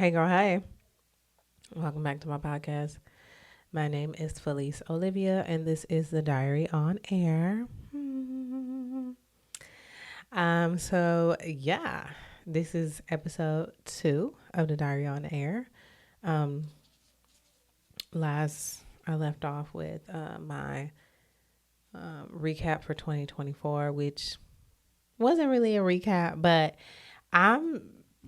Hey girl, hey. Welcome back to my podcast. My name is Felice Olivia and this is the Diary on Air. So this is episode 2 of the Diary on Air. Um Last I left off with my recap for 2024, which wasn't really a recap, but I'm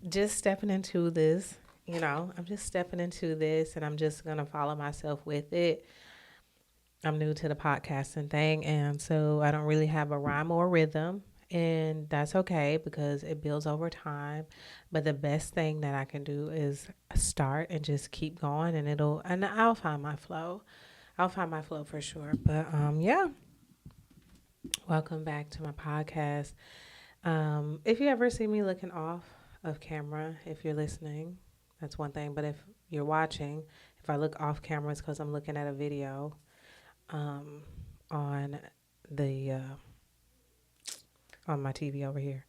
just stepping into this. I'm just stepping into this and I'm just going to follow myself with it. I'm new to the podcasting thing, and so I don't really have a rhyme or rhythm. And that's okay because it builds over time. But the best thing that I can do is start and just keep going, and I'll find my flow. I'll find my flow for sure. But yeah, welcome back to my podcast. If you ever see me looking off of camera, if you're listening, that's one thing. But if you're watching, if I look off camera, it's because I'm looking at a video um, on the on my TV over here.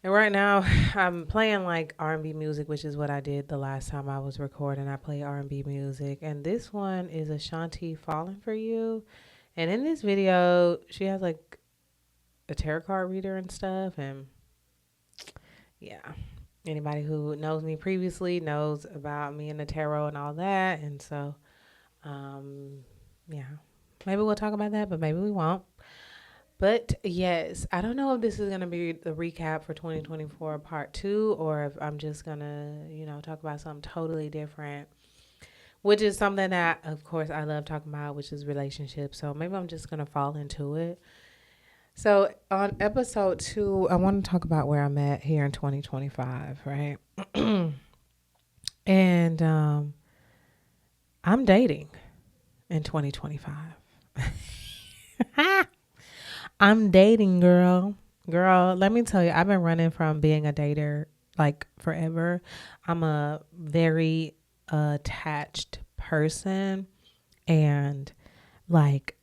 And right now, I'm playing like R&B music, which is what I did the last time I was recording. I play R&B music, and this one is Ashanti "Falling for You." And in this video, she has like a tarot card reader and stuff, and yeah. Anybody who knows me previously knows about me and the tarot and all that. And so, um, yeah, maybe we'll talk about that, but maybe we won't. But yes, I don't know if this is going to be the recap for 2024 part 2 or if I'm just going to, talk about something totally different, which is something that, of course, I love talking about, which is relationships. So maybe I'm just going to fall into it. So on episode 2, I want to talk about where I'm at here in 2025, right? And I'm dating in 2025. I'm dating, girl. Girl, let me tell you, I've been running from being a dater like forever. I'm a very attached person, and like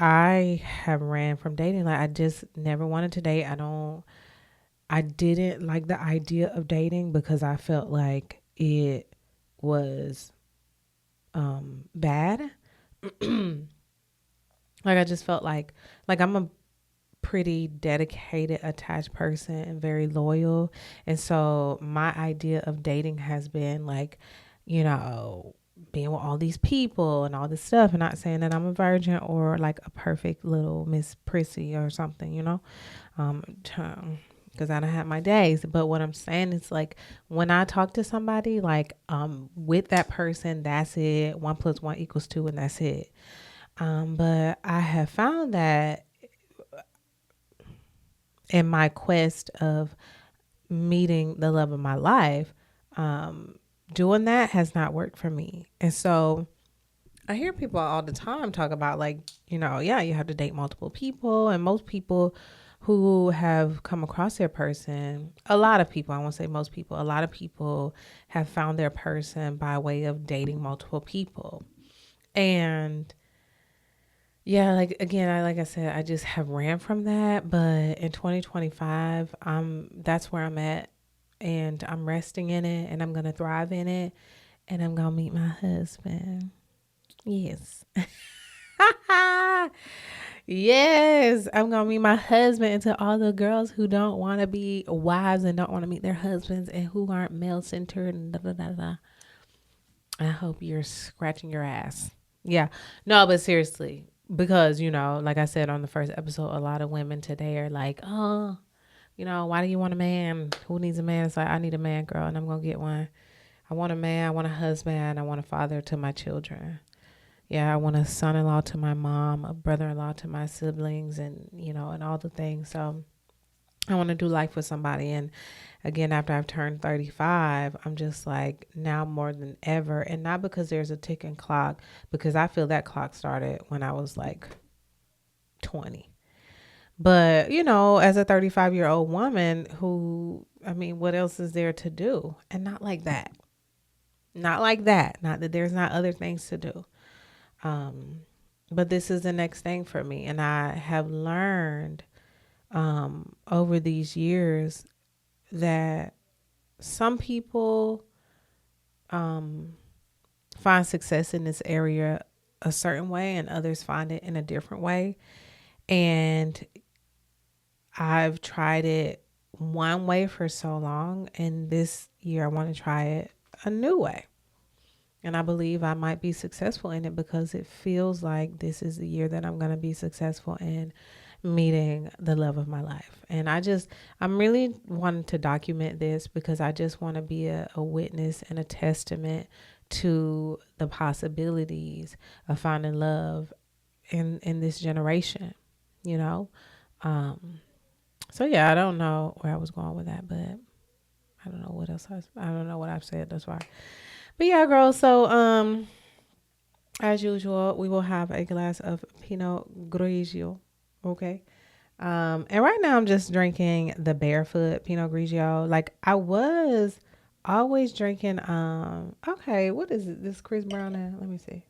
I have ran from dating. Like I just never wanted to date. I didn't like the idea of dating because I felt like it was bad. Like I just felt like I'm a pretty dedicated, attached person and very loyal. And so my idea of dating has been like, you know, being with all these people and all this stuff, and not saying that I'm a virgin or like a perfect little Miss Prissy or something, um, because I don't have my days. But what I'm saying is like when I talk to somebody, like with that person, that's it. 1 + 1 = 2, and that's it. But I have found that in my quest of meeting the love of my life, doing that has not worked for me. And so I hear people all the time talk about like, yeah, you have to date multiple people. And most people who have come across their person, a lot of people, I won't say most people, a lot of people have found their person by way of dating multiple people. And yeah, like again, like I said, I just have ran from that. But in 2025, that's where I'm at, and I'm resting in it, and I'm gonna thrive in it, and I'm gonna meet my husband. Yes, yes, I'm gonna meet my husband. And to all the girls who don't want to be wives and don't want to meet their husbands and who aren't male centered and da da da da, I hope you're scratching your ass. Yeah. No, but seriously, because, like I said on the first episode, a lot of women today are like, oh, why do you want a man? Who needs a man? It's like, I need a man, girl, and I'm going to get one. I want a man. I want a husband. I want a father to my children. Yeah, I want a son in law to my mom, a brother in law to my siblings, and, and all the things. So I want to do life with somebody. And again, after I've turned 35, I'm just like now more than ever. And not because there's a ticking clock, because I feel that clock started when I was like 20. But, as a 35-year-old woman who, I mean, what else is there to do? And not like that. Not like that. Not that there's not other things to do. But this is the next thing for me. And I have learned over these years that some people find success in this area a certain way and others find it in a different way. And I've tried it one way for so long, and this year I want to try it a new way. And I believe I might be successful in it because it feels like this is the year that I'm going to be successful in meeting the love of my life. And I'm really wanting to document this because I just want to be a witness and a testament to the possibilities of finding love in this generation, you know? So yeah, I don't know where I was going with that, but I don't know what else I don't know what I've said thus far. But yeah, girl. So as usual, we will have a glass of Pinot Grigio. Okay. And right now I'm just drinking the Barefoot Pinot Grigio. Like I was always drinking. Okay, what is it? This Chris Brown now? Let me see.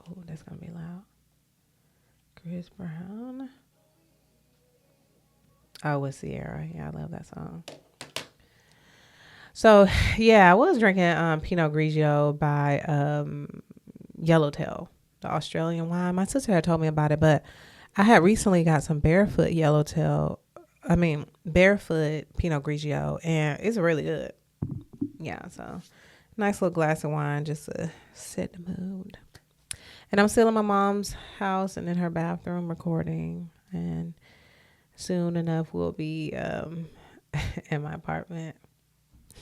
Oh, that's gonna be loud. Chris Brown. Oh, with Sierra. Yeah, I love that song. So yeah, I was drinking Pinot Grigio by Yellowtail, the Australian wine. My sister had told me about it, but I had recently got some Barefoot Yellowtail. I mean Barefoot Pinot Grigio, and it's really good. Yeah, so nice little glass of wine just to set the mood. And I'm still in my mom's house and in her bathroom recording, and soon enough we'll be in my apartment.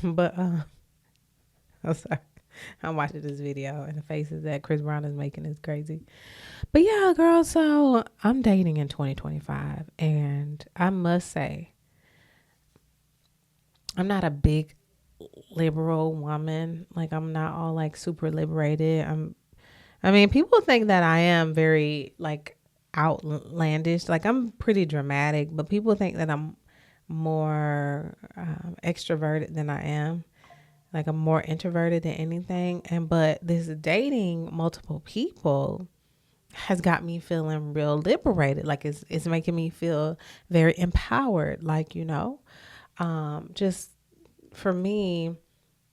But I'm sorry. I'm watching this video and the faces that Chris Brown is making is crazy. But yeah, girl, so I'm dating in 2025 and I must say I'm not a big liberal woman. Like I'm not all like super liberated. I mean, people think that I am very like outlandish. Like I'm pretty dramatic, but people think that I'm more extroverted than I am. Like I'm more introverted than anything. But this dating multiple people has got me feeling real liberated. Like it's making me feel very empowered. Like, just for me,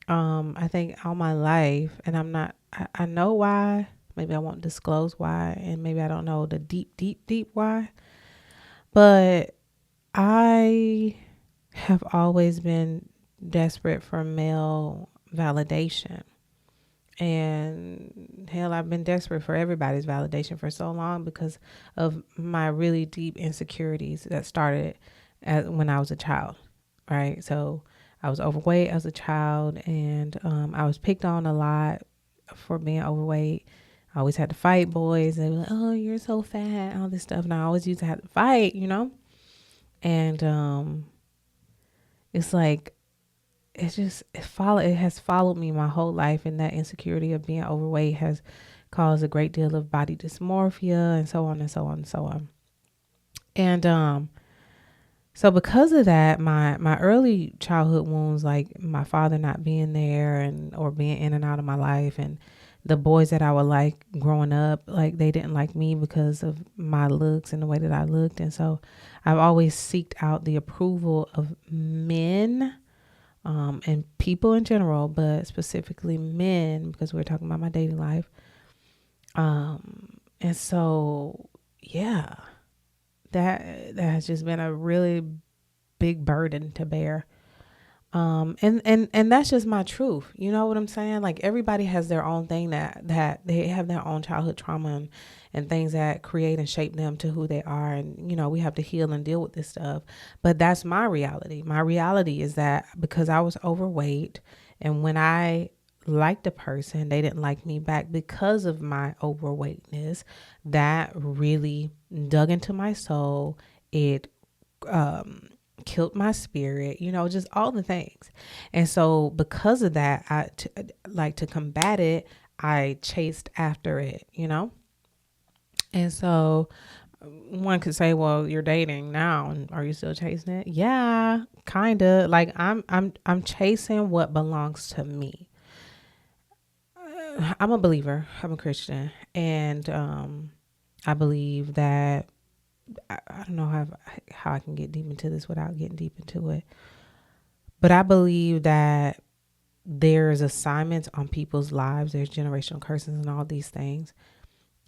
I think all my life, and I know why, maybe I won't disclose why, and maybe I don't know the deep why, but I have always been desperate for male validation. And hell, I've been desperate for everybody's validation for so long because of my really deep insecurities that started when I was a child, right? So I was overweight as a child, and I was picked on a lot for being overweight. I always had to fight boys. They were like, "Oh, you're so fat," all this stuff, and I always used to have to fight, And it's like it has followed me my whole life, and that insecurity of being overweight has caused a great deal of body dysmorphia and so on and so on and so on. And so because of that, my early childhood wounds, like my father not being there or being in and out of my life, and the boys that I would like growing up, like they didn't like me because of my looks and the way that I looked. And so I've always seeked out the approval of men, and people in general, but specifically men, because we're talking about my dating life. And so, yeah, that has just been a really big burden to bear. And that's just my truth. You know what I'm saying? Like everybody has their own thing that they have their own childhood trauma and things that create and shape them to who they are. And, we have to heal and deal with this stuff. But that's my reality. My reality is that because I was overweight, and when I liked a person, they didn't like me back because of my overweightness, that really dug into my soul. It, killed my spirit, just all the things. And so because of that, to combat it, I chased after it. And so one could say, well, you're dating now and are you still chasing it? Yeah, kind of. Like I'm chasing what belongs to me. I'm a believer. I'm a Christian, and I believe that I don't know how I can get deep into this without getting deep into it. But I believe that there's assignments on people's lives. There's generational curses and all these things.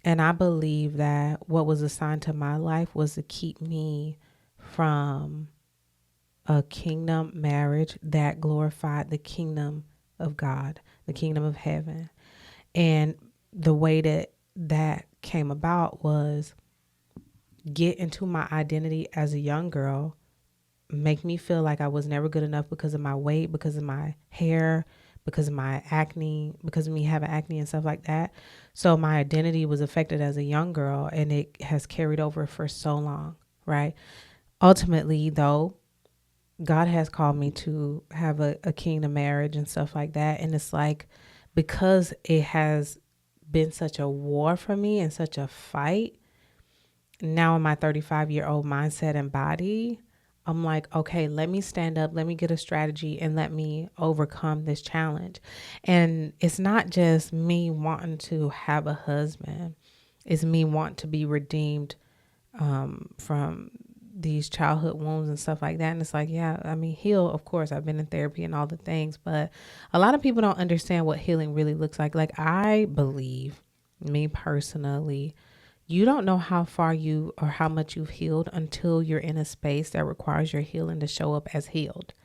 And I believe that what was assigned to my life was to keep me from a kingdom marriage that glorified the kingdom of God, the kingdom of heaven. And the way that came about was get into my identity as a young girl, make me feel like I was never good enough because of my weight, because of my hair, because of my acne, because of me having acne and stuff like that. So my identity was affected as a young girl, and it has carried over for so long, right? Ultimately, though, God has called me to have a kingdom marriage and stuff like that. And it's like, because it has been such a war for me and such a fight, now in my 35-year-old mindset and body, I'm like, okay, let me stand up, let me get a strategy, and let me overcome this challenge. And it's not just me wanting to have a husband. It's me wanting to be redeemed from these childhood wounds and stuff like that. And it's like, yeah, I mean, heal, of course, I've been in therapy and all the things, but a lot of people don't understand what healing really looks like. Like, I believe, me personally, you don't know how far you or how much you've healed until you're in a space that requires your healing to show up as healed,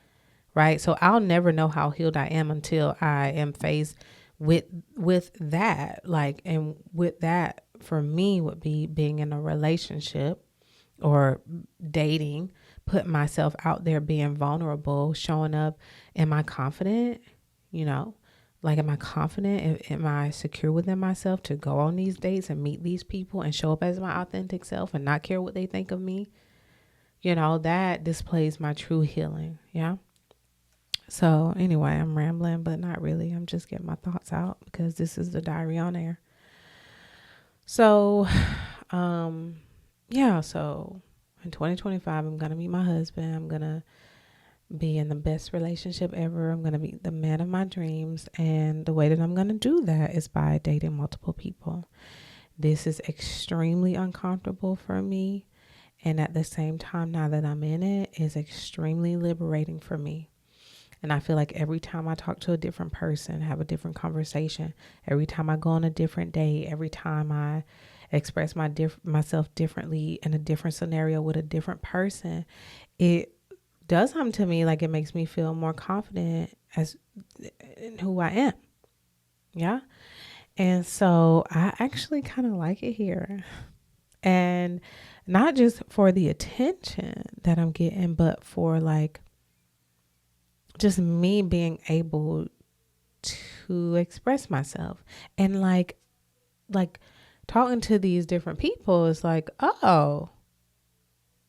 right? So I'll never know how healed I am until I am faced with that. Like, and with that for me would be being in a relationship or dating, putting myself out there, being vulnerable, showing up. Am I confident? You know, like, am I confident? Am I secure within myself to go on these dates and meet these people and show up as my authentic self and not care what they think of me? You know, that displays my true healing. Yeah. So anyway, I'm rambling, but not really. I'm just getting my thoughts out because this is the diary on air. So, yeah, so in 2025, I'm going to meet my husband. I'm going to be in the best relationship ever. I'm going to be the man of my dreams. And the way that I'm going to do that is by dating multiple people. This is extremely uncomfortable for me. And at the same time, now that I'm in it, is extremely liberating for me. And I feel like every time I talk to a different person, have a different conversation, every time I go on a different date, every time I express myself differently in a different scenario with a different person, it does something to me. Like, it makes me feel more confident as in who I am. Yeah. And so I actually kind of like it here. And not just for the attention that I'm getting, but for like just me being able to express myself. And like talking to these different people is like, oh,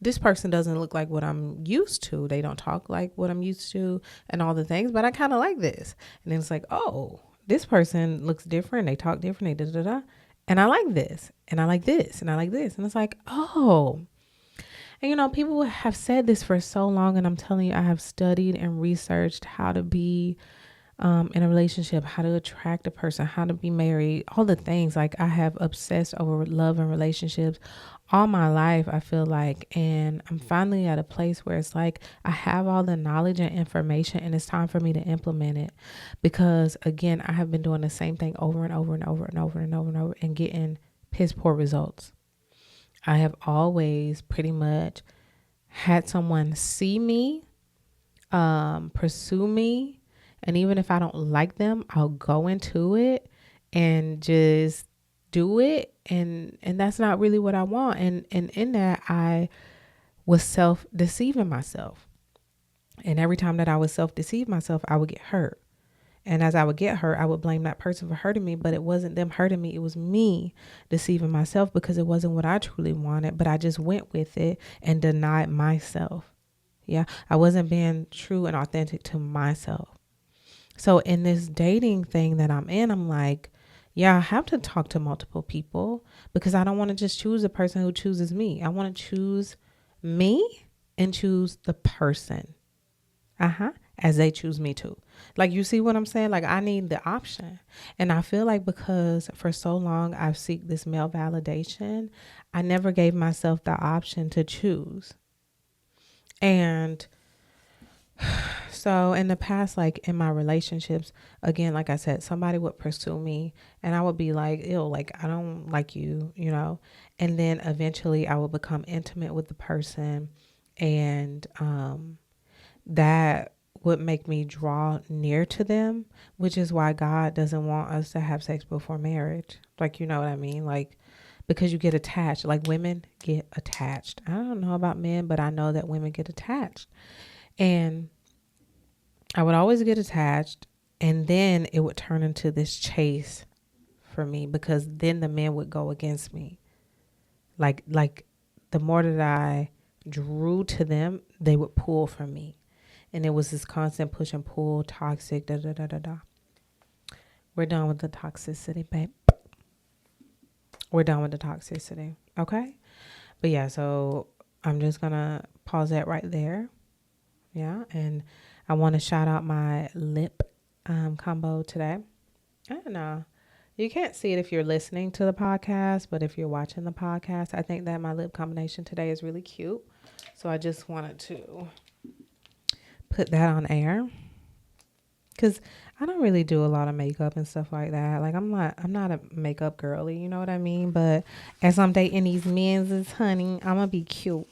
this person doesn't look like what I'm used to. They don't talk like what I'm used to and all the things, but I kind of like this. And then it's like, oh, this person looks different. They talk different. They da. And I like this. And I like this. And I like this. And it's like, oh. And, you know, people have said this for so long. And I'm telling you, I have studied and researched how to be in a relationship, how to attract a person, how to be married, all the things. Like, I have obsessed over love and relationships all my life, I feel like. And I'm finally at a place where it's like I have all the knowledge and information, and it's time for me to implement it. Because again, I have been doing the same thing over and over and over and over and over and over and getting piss poor results. I have always pretty much had someone see me, pursue me. And even if I don't like them, I'll go into it and just do it. And that's not really what I want. And in that, I was self-deceiving myself. And every time that I would self-deceive myself, I would get hurt. And as I would get hurt, I would blame that person for hurting me. But it wasn't them hurting me. It was me deceiving myself because it wasn't what I truly wanted. But I just went with it and denied myself. Yeah, I wasn't being true and authentic to myself. So in this dating thing that I'm in, I'm like, yeah, I have to talk to multiple people because I don't want to just choose a person who chooses me. I want to choose me and choose the person. As they choose me too. Like, you see what I'm saying? Like, I need the option. And I feel like because for so long I've seeked this male validation, I never gave myself the option to choose. And So in the past, like in my relationships, again, like I said, somebody would pursue me and I would be like, ew, like I don't like you, you know? And then eventually I would become intimate with the person and that would make me draw near to them, which is why God doesn't want us to have sex before marriage. Like, you know what I mean? Like, because you get attached. Like women get attached. I don't know about men, but I know that women get attached. And I would always get attached, and then it would turn into this chase for me because then the men would go against me. Like the more that I drew to them, they would pull from me. And it was this constant push and pull, toxic, da da da da da. We're done with the toxicity, babe. We're done with the toxicity. Okay? But yeah, so I'm just gonna pause that right there. Yeah. And I want to shout out my lip combo today. I don't know. You can't see it if you're listening to the podcast, but if you're watching the podcast, I think that my lip combination today is really cute. So I just wanted to put that on air because I don't really do a lot of makeup and stuff like that. Like I'm not a makeup girly, you know what I mean? But as I'm dating these men's, honey, I'm gonna be cute.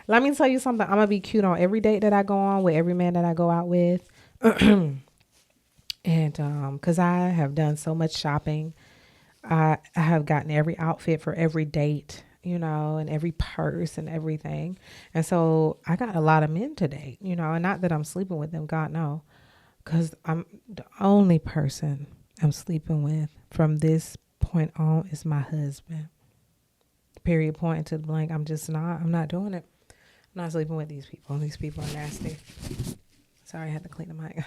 Let me tell you something. I'm gonna be cute on every date that I go on with every man that I go out with. And because I have done so much shopping, I have gotten every outfit for every date, you know, and every purse and everything. And so I got a lot of men to date, you know, and not that I'm sleeping with them, God no, because I'm the only person I'm sleeping with from this point on is my husband. Period. Point to the blank. I'm not doing it. I'm not sleeping with these people. These people are nasty. Sorry, I had to clean the mic.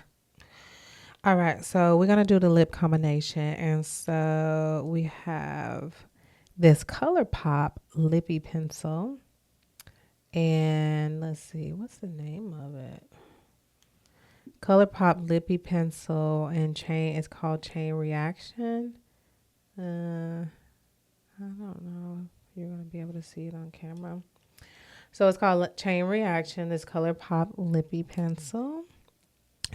All right, so we're gonna do the lip combination, and so we have this ColourPop lippy pencil, and let's see, what's the name of it? ColourPop lippy pencil and chain. It's called Chain Reaction. I don't know if you're gonna be able to see it on camera. So it's called Chain Reaction. This ColourPop lippy pencil.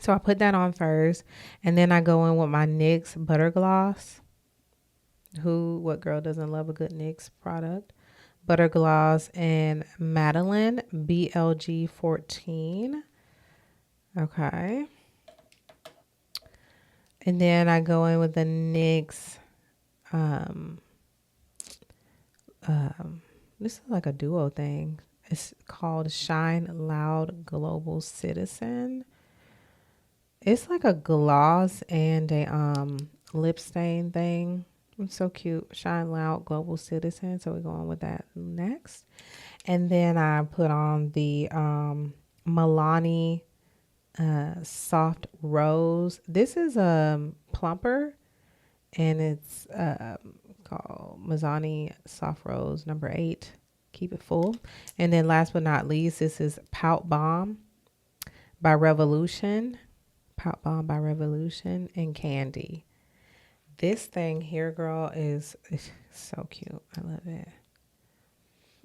So I put that on first, and then I go in with my NYX Butter Gloss. What girl doesn't love a good NYX product? Butter Gloss and Madeline BLG 14. Okay. And then I go in with the NYX. This is like a duo thing. It's called Shine Loud Global Citizen. It's like a gloss and a lip stain thing. It's so cute. Shine Loud Global Citizen. So we're going with that next. And then I put on the Milani Soft Rose. This is a plumper, and it's called Milani Soft Rose number 8. Keep it full. And then last but not least, this is Pout Bomb by Revolution. Pout Bomb by Revolution and Candy. This thing here, girl, is so cute. I love it.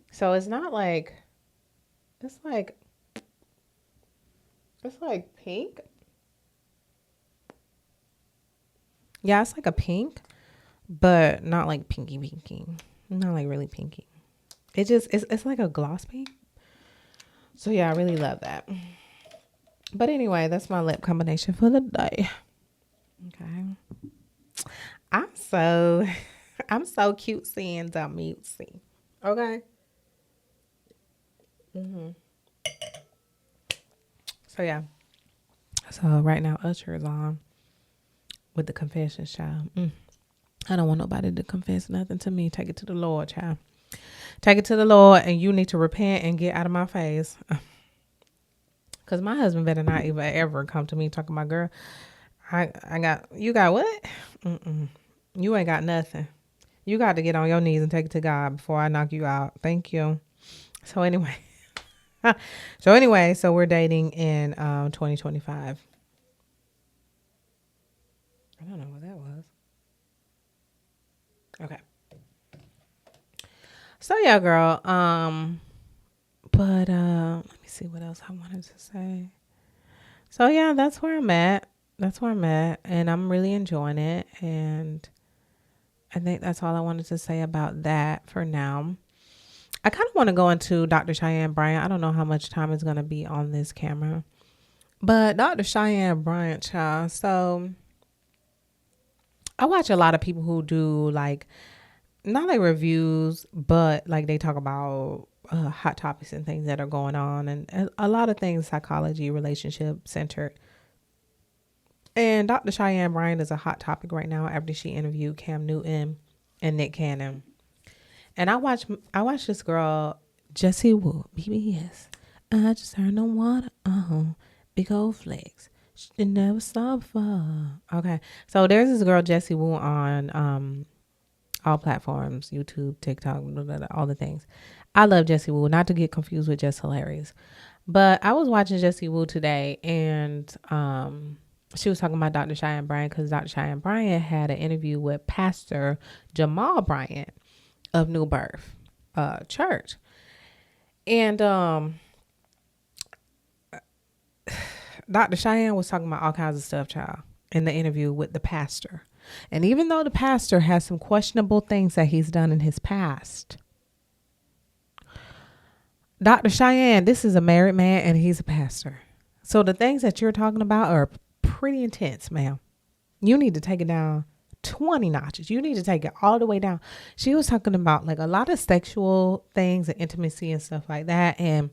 So it's not like, it's like pink. Yeah, it's like a pink, but not like pinky. Not like really pinky. It's like a gloss pink. So yeah, I really love that. But anyway, that's my lip combination for the day. Okay. I'm so I'm so cutesy and dumb-mutesy. Okay. So yeah. So right now Usher is on with the confession, child. I don't want nobody to confess nothing to me. Take it to the Lord, child. Take it to the Lord, and you need to repent and get out of my face. Cause my husband better not even ever come to me talking about, girl, you got what? You ain't got nothing. You got to get on your knees and take it to God before I knock you out. Thank you. So anyway, so we're dating in 2025. I don't know what that was. Okay. So yeah, girl. But let me see what else I wanted to say. So yeah, that's where I'm at. That's where I'm at, and I'm really enjoying it. And I think that's all I wanted to say about that for now. I kind of want to go into Dr. Cheyenne Bryant. I don't know how much time is going to be on this camera, but Dr. Cheyenne Bryant, child. So I watch a lot of people who do like, not like reviews, but like they talk about hot topics and things that are going on, and a lot of things psychology, relationship centered. And Dr. Cheyenne Bryant is a hot topic right now after she interviewed Cam Newton and Nick Cannon. And I watched this girl, Jessie Woo, BBS. I just heard no water, big old flex. She never suffer. Okay, so there's this girl, Jessie Woo, on all platforms, YouTube, TikTok, blah, blah, blah, all the things. I love Jessie Woo, not to get confused with Just Hilarious. But I was watching Jessie Woo today, and she was talking about Dr. Cheyenne Bryant because Dr. Cheyenne Bryant had an interview with Pastor Jamal Bryant of New Birth Church. And Dr. Cheyenne was talking about all kinds of stuff, child, in the interview with the pastor. And even though the pastor has some questionable things that he's done in his past, Dr. Cheyenne, this is a married man and he's a pastor. So the things that you're talking about are pretty intense, ma'am. You need to take it down 20 notches. You need to take it all the way down. She was talking about like a lot of sexual things and intimacy and stuff like that. And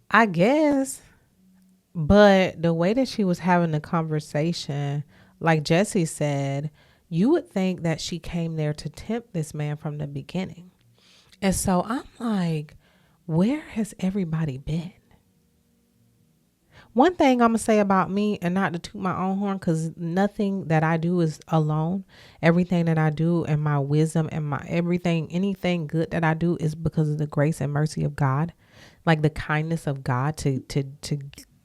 I guess, but the way that she was having the conversation, like Jessie said, you would think that she came there to tempt this man from the beginning. And so I'm like, where has everybody been? One thing I'm going to say about me, and not to toot my own horn, because nothing that I do is alone. Everything that I do and my wisdom and my everything, anything good that I do is because of the grace and mercy of God. Like the kindness of God to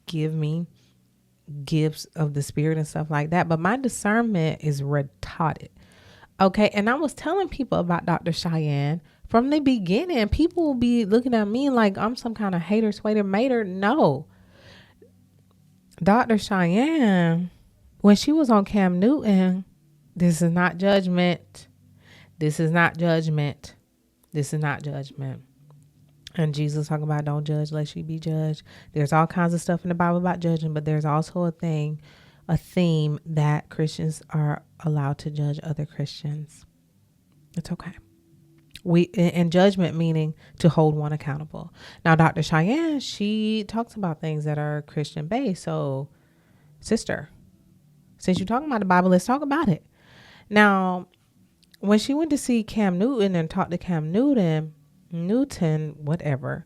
give me gifts of the spirit and stuff like that. But my discernment is retarded. Okay. And I was telling people about Dr. Cheyenne from the beginning. People will be looking at me like I'm some kind of hater, swader, mater. No. Dr. Cheyenne, when she was on Cam Newton, this is not judgment. This is not judgment. This is not judgment. And Jesus talking about don't judge lest you be judged. There's all kinds of stuff in the Bible about judging, but there's also a theme that Christians are allowed to judge other Christians. It's okay. And judgment meaning to hold one accountable. Now, Dr. Cheyenne, she talks about things that are Christian based. So, sister, since you're talking about the Bible, let's talk about it. Now, when she went to see Cam Newton and talk to Cam Newton, whatever,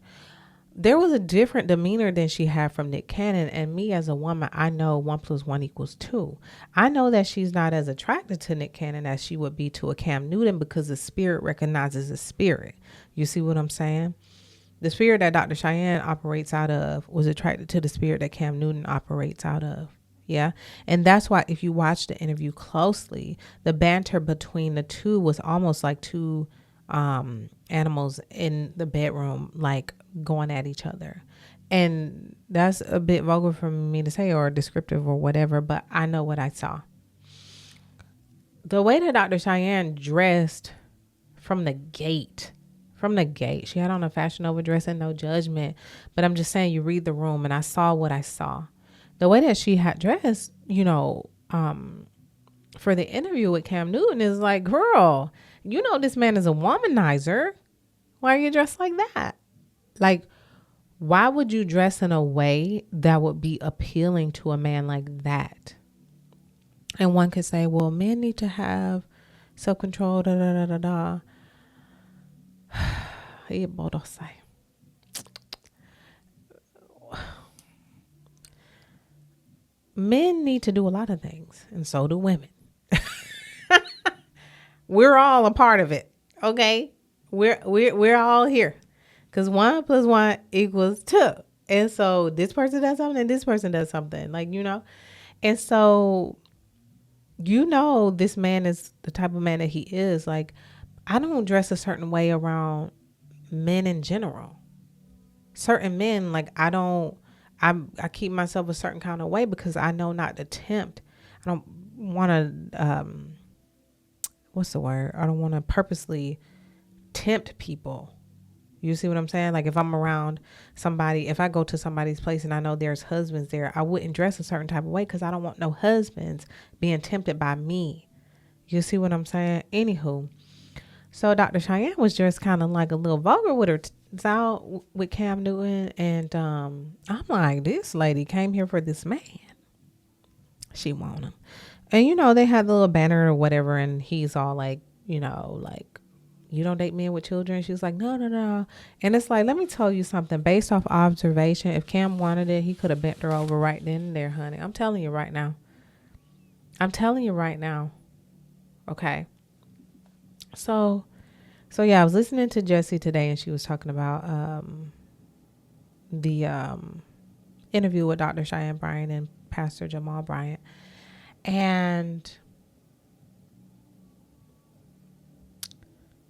there was a different demeanor than she had from Nick Cannon. And me as a woman, I know 1 + 1 = 2. I know that she's not as attracted to Nick Cannon as she would be to a Cam Newton because the spirit recognizes the spirit. You see what I'm saying? The spirit that Dr. Cheyenne operates out of was attracted to the spirit that Cam Newton operates out of. Yeah. And that's why if you watch the interview closely, the banter between the two was almost like two animals in the bedroom, like going at each other. And that's a bit vulgar for me to say or descriptive or whatever, but I know what I saw. The way that Dr. Cheyenne dressed from the gate, she had on a Fashion Nova dress, and no judgment, but I'm just saying, you read the room, and I saw what I saw. The way that she had dressed, for the interview with Cam Newton is like, girl, you know this man is a womanizer. Why are you dressed like that? Like, why would you dress in a way that would be appealing to a man like that? And one could say, well, men need to have self-control, da da da da da. Men need to do a lot of things, and so do women. We're all a part of it. Okay. We're all here. Because 1 + 1 = 2. And so this person does something and this person does something. Like, And so, this man is the type of man that he is. Like, I don't dress a certain way around men in general. certain men, like I keep myself a certain kind of way because I know not to tempt. I don't want to, what's the word? I don't want to purposely tempt people. You see what I'm saying? Like if I'm around somebody, if I go to somebody's place and I know there's husbands there, I wouldn't dress a certain type of way because I don't want no husbands being tempted by me. You see what I'm saying? Anywho, so Dr. Cheyenne was just kind of like a little vulgar with her out with Cam Newton. And I'm like, this lady came here for this man. She want him. And, they had the little banner or whatever. And he's all like, like, you don't date men with children. She was like, no, no, no. And it's like, let me tell you something. Based off observation, if Cam wanted it, he could have bent her over right then and there, honey. I'm telling you right now. Okay. So yeah, I was listening to Jessie today and she was talking about the interview with Dr. Cheyenne Bryant and Pastor Jamal Bryant. And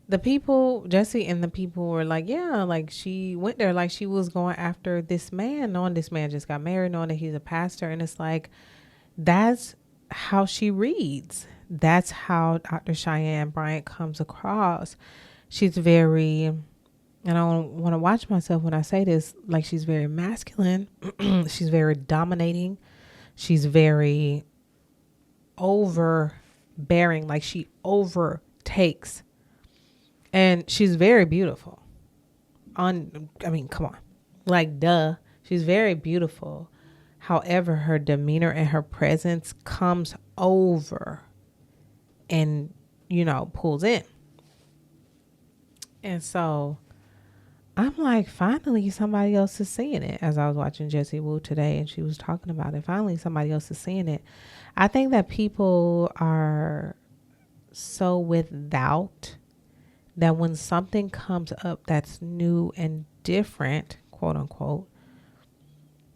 the people, Jessie and the people were like, yeah, like she went there like she was going after this man, knowing this man just got married, knowing that he's a pastor. And it's like, that's how she reads. That's how Dr. Cheyenne Bryant comes across. She's very, and I don't want to watch myself when I say this, like she's very masculine. She's very dominating. She's very overbearing, like she overtakes. And she's very beautiful. Come on. Like, duh. She's very beautiful. However, her demeanor and her presence comes over and, pulls in. And so I'm like, finally somebody else is seeing it. As I was watching Jessie Wu today and she was talking about it, finally somebody else is seeing it. I think that people are so without that when something comes up that's new and different, quote unquote,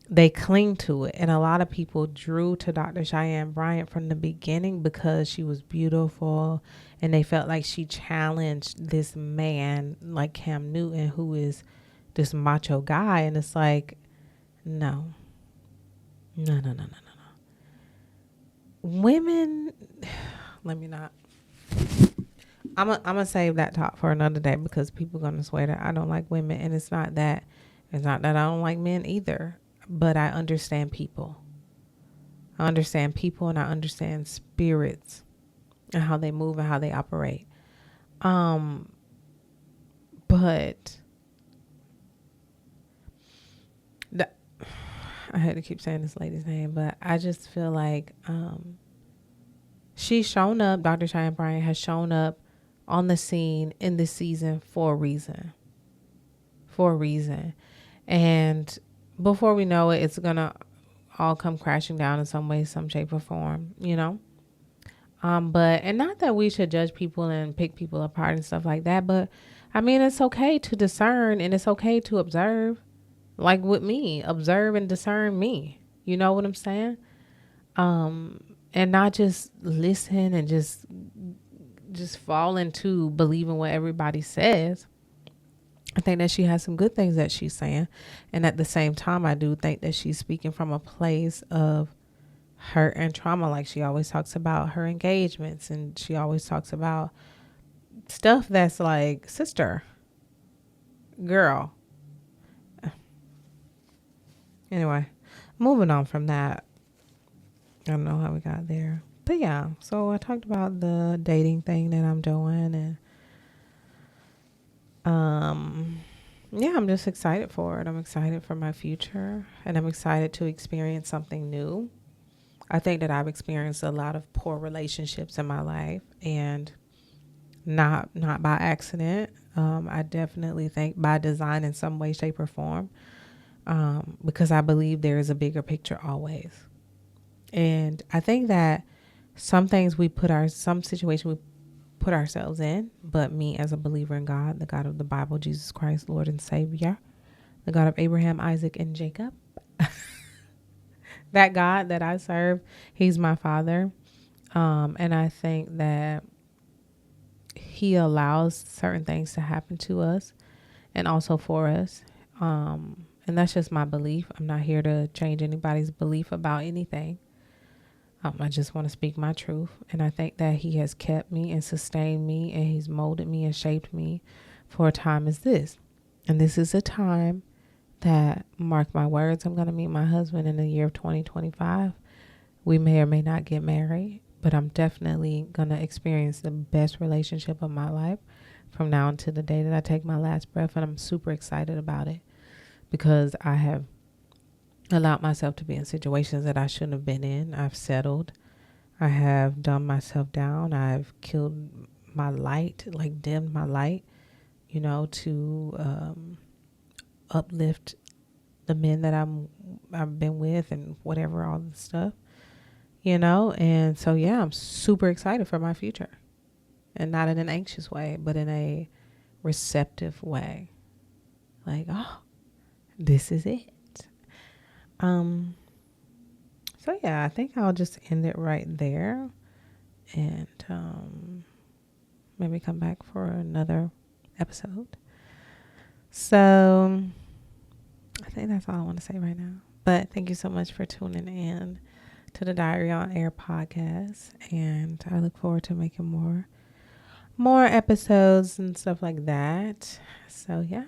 they cling to it. And a lot of people drew to Dr. Cheyenne Bryant from the beginning because she was beautiful and they felt like she challenged this man like Cam Newton, who is this macho guy. And it's like, no. Women, let me not. I'm gonna save that talk for another day because people gonna swear that I don't like women, and it's not that I don't like men either. But I understand people. I understand people and I understand spirits and how they move and how they operate. But I had to keep saying this lady's name, but I just feel like she's shown up. Dr. Cheyenne Bryant has shown up on the scene in this season for a reason. And before we know it, it's going to all come crashing down in some way, some shape or form, But, and not that we should judge people and pick people apart and stuff like that. But I mean, it's okay to discern and it's okay to observe. Like with me, observe and discern me. You know what I'm saying? And not just listen and just fall into believing what everybody says. I think that she has some good things that she's saying. And at the same time, I do think that she's speaking from a place of hurt and trauma. Like she always talks about her engagements and she always talks about stuff that's like, sister, girl. Anyway, moving on from that. I don't know how we got there. But yeah, so I talked about the dating thing that I'm doing and yeah, I'm just excited for it. I'm excited for my future and I'm excited to experience something new. I think that I've experienced a lot of poor relationships in my life and not by accident. I definitely think by design in some way, shape or form. Because I believe there is a bigger picture always. And I think that some situation we put ourselves in, but me as a believer in God, the God of the Bible, Jesus Christ, Lord and Savior, the God of Abraham, Isaac, and Jacob, that God that I serve, he's my father. And I think that he allows certain things to happen to us and also for us. And that's just my belief. I'm not here to change anybody's belief about anything. I just want to speak my truth. And I think that he has kept me and sustained me, and he's molded me and shaped me for a time as this. And this is a time that, mark my words, I'm going to meet my husband in the year of 2025. We may or may not get married, but I'm definitely going to experience the best relationship of my life from now until the day that I take my last breath. And I'm super excited about it because I have allowed myself to be in situations that I shouldn't have been in. I've settled. I have dumbed myself down. I've killed my light, like dimmed my light, to uplift the men that I've been with and whatever, all the stuff, And so, yeah, I'm super excited for my future, and not in an anxious way, but in a receptive way. Like, oh, this is it. So yeah, I think I'll just end it right there, and maybe come back for another episode. So I think that's all I want to say right now. But thank you so much for tuning in to the Diary on Air podcast, and I look forward to making more episodes and stuff like that. So yeah,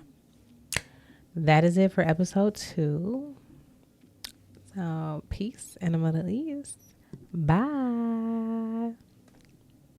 that is it for episode 2. So peace in the Middle East. Bye.